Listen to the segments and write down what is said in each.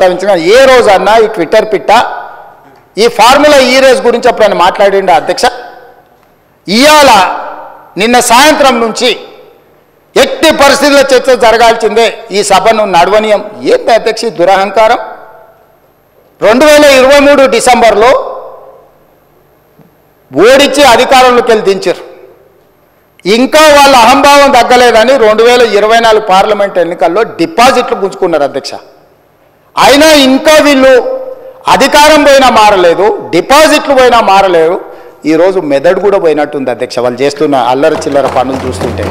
ఏ రోజన్నా ఈ ట్విట్టర్ పిట్ట ఈ ఫార్ములా ఈ రేస్ గురించి అప్పుడు మాట్లాడిండు అధ్యక్ష. ఇవాళ నిన్న సాయంత్రం నుంచి ఎట్టి పరిస్థితుల్లో చర్చ జరగాల్సిందే, ఈ సభను నడవనీయం. ఏంటి అధ్యక్ష దురహంకారం? 2023 డిసెంబర్లో ఓడించి అధికారంలోకి వెళ్ళి దించారు. ఇంకా వాళ్ళ అహంభావం తగ్గలేదని 2024 పార్లమెంట్ ఎన్నికల్లో డిపాజిట్లు పుంజుకున్నారు అధ్యక్ష. అయినా ఇంకా వీళ్ళు అధికారం పోయినా మారలేదు, డిపాజిట్లు పోయినా మారలేదు. ఈరోజు మెదడు కూడా పోయినట్టుంది అధ్యక్ష వాళ్ళు చేస్తున్న అల్లరి చిల్లర పనులు చూస్తుంటే.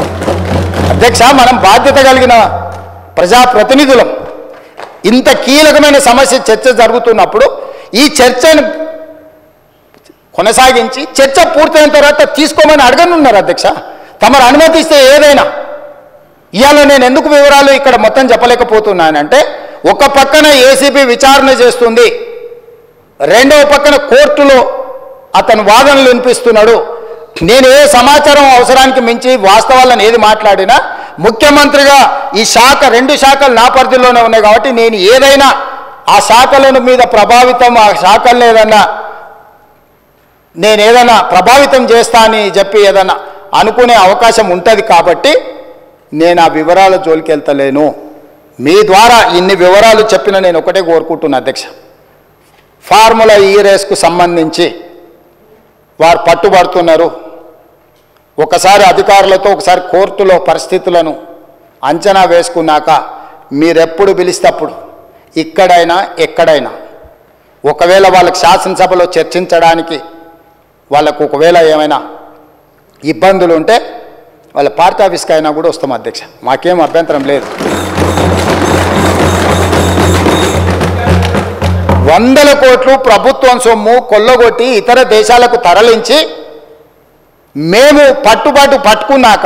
అధ్యక్ష, మనం బాధ్యత కలిగిన ప్రజాప్రతినిధులం. ఇంత కీలకమైన సమస్య చర్చ జరుగుతున్నప్పుడు ఈ చర్చను కొనసాగించి చర్చ పూర్తయిన తర్వాత తీసుకోమని అడగనున్నారు అధ్యక్ష. తమరు అనుమతిస్తే ఏదైనా. ఇవాళ నేను ఎందుకు వివరాలు ఇక్కడ మొత్తం చెప్పలేకపోతున్నానంటే, ఒక పక్కన ఏసీబీ విచారణ చేస్తుంది, రెండవ పక్కన కోర్టులో అతను వాదనలు వినిపిస్తున్నాడు. నేను ఏ సమాచారం అవసరానికి మించి వాస్తవాలను ఏది మాట్లాడినా ముఖ్యమంత్రిగా ఈ శాఖ 2 శాఖలు నా పరిధిలోనే ఉన్నాయి కాబట్టి నేను ఏదైనా ఆ శాఖల మీద ప్రభావితం, ఆ శాఖలను ఏదైనా ప్రభావితం చేస్తా అని చెప్పి ఏదైనా అనుకునే అవకాశం ఉంటుంది కాబట్టి నేను ఆ వివరాల జోలికి వెళ్తలేను. మీ ద్వారా ఇన్ని వివరాలు చెప్పిన నేను ఒకటే కోరుకుంటున్నా అధ్యక్ష, ఫార్ములా ఈ రేస్కు సంబంధించి వారు పట్టుబడుతున్నారు. ఒకసారి అధికారులతో ఒకసారి కోర్టులో పరిస్థితులను అంచనా వేసుకున్నాక మీరెప్పుడు పిలిస్తే అప్పుడు ఇక్కడైనా ఎక్కడైనా ఒకవేళ వాళ్ళకి శాసనసభలో చర్చించడానికి వాళ్ళకు ఒకవేళ ఏమైనా ఇబ్బందులు ఉంటే వాళ్ళ పార్టీ ఆఫీస్కి అయినా కూడా వస్తాం అధ్యక్ష, మాకేం అభ్యంతరం లేదు. 100 కోట్లు ప్రభుత్వం సొమ్ము కొల్లగొట్టి ఇతర దేశాలకు తరలించి మేము పట్టుకున్నాక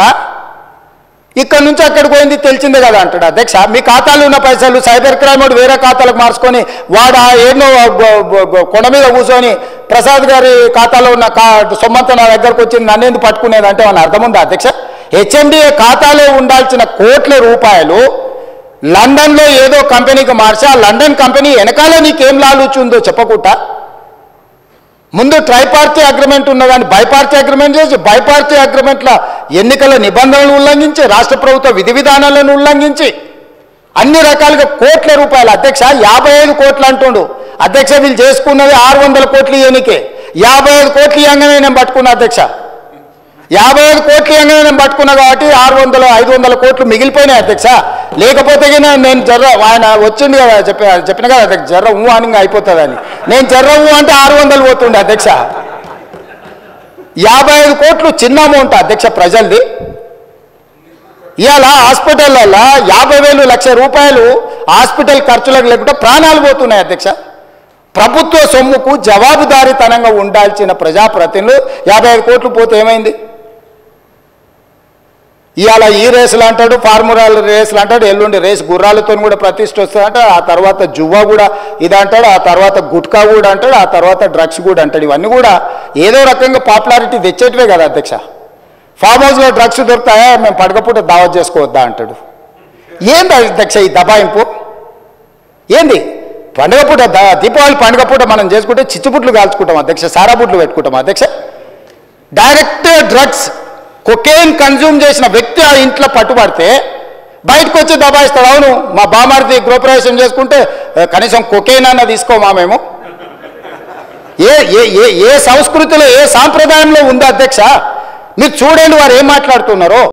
ఇక్కడ నుంచి అక్కడికి పోయింది తెలిసిందే కదా అంటాడు అధ్యక్ష. మీ ఖాతాలో ఉన్న పైసలు సైబర్ క్రైమ్ వాడు వేరే ఖాతాలకు మార్చుకొని వాడు ఎన్నో కొండ మీద కూర్చొని ప్రసాద్ గారి ఖాతాలో ఉన్న సొమ్మంతా నా దగ్గరకు వచ్చింది నన్నేందుకు పట్టుకునేది అంటే మన అర్థం ఉందా అధ్యక్ష? హెచ్ఎండిఏ ఖాతాలో ఉండాల్సిన కోట్ల రూపాయలు లండన్లో ఏదో కంపెనీకి మార్చి ఆ లండన్ కంపెనీ వెనకాల నీకేం లాలుచుందో చెప్పకుండా ముందు ట్రైపార్టీ అగ్రిమెంట్ ఉన్నదాన్ని బైపార్టీ అగ్రిమెంట్ చేసి బైపార్టీ అగ్రిమెంట్ల ఎన్నికల నిబంధనలు ఉల్లంఘించి రాష్ట్ర ప్రభుత్వ విధి విధానాలను ఉల్లంఘించి అన్ని రకాలుగా కోట్ల రూపాయలు అధ్యక్ష. 55 కోట్లు అంటుండు అధ్యక్ష. వీళ్ళు చేసుకున్నది 600 కోట్లు ఎన్నికే. 55 కోట్లు ఇవ్వగానే నేను పట్టుకున్నా అధ్యక్ష. 55 కోట్లు ఇవ్వగానే నేను పట్టుకున్నా కాబట్టి 500 కోట్లు మిగిలిపోయినాయి అధ్యక్ష. లేకపోతే నేను ఆయన వచ్చింది కదా చెప్పిన కదా అధ్యక్ష, జర్ర ఊ అని అయిపోతుందని. నేను జర్ర ఊ అంటే 600 పోతుండే అధ్యక్ష. 55 కోట్లు చిన్న అమౌంట్ అధ్యక్ష ప్రజలది. ఇవాళ హాస్పిటల్లో 50,000 లక్ష రూపాయలు హాస్పిటల్ ఖర్చులకు లేకుండా ప్రాణాలు పోతున్నాయి అధ్యక్ష. ప్రభుత్వ సొమ్ముకు జవాబుదారీతనంగా ఉండాల్సిన ప్రజాప్రతినిధులు 55 కోట్లు పోతే ఏమైంది? ఇవాళ ఈ రేసులు అంటాడు, ఫార్ములా రేసులు అంటాడు, ఎల్లుండి రేసు గుర్రాలతో కూడా ప్రతిష్ట వస్తుందంట, ఆ తర్వాత జువ్వా కూడా ఇది అంటాడు, ఆ తర్వాత గుట్కా కూడా అంటాడు, ఆ తర్వాత డ్రగ్స్ కూడా అంటాడు. ఇవన్నీ కూడా ఏదో రకంగా పాపులారిటీ తెచ్చేటివే కదా అధ్యక్ష. ఫామ్ హౌస్లో డ్రగ్స్ దొరుకుతాయా, మేము పడకపోతే దావత్ చేసుకోవద్దా అంటాడు. ఏంది అధ్యక్ష ఈ దబాయింపు? ఏంది పండుగ పూట దీపావళి పండుగ పూట మనం చేసుకుంటే చిచ్చుబుట్లు కాల్చుకుంటాం అధ్యక్ష, సారాబుట్లు పెట్టుకుంటాం అధ్యక్ష. డైరెక్ట్ డ్రగ్స్ కొకేన్ కన్జ్యూమ్ చేసిన వ్యక్తి ఆ ఇంట్లో పట్టుబడితే బయటకు వచ్చి దబాయిస్తాడు. అవును, మా బామార్ది గృహప్రవేశం చేసుకుంటే కనీసం కొకేన్ అన్న తీసుకోమా మేము? ఏ సంస్కృతిలో ఏ సాంప్రదాయంలో ఉంది అధ్యక్ష? మీరు చూడండి వారు ఏం మాట్లాడుతున్నారో.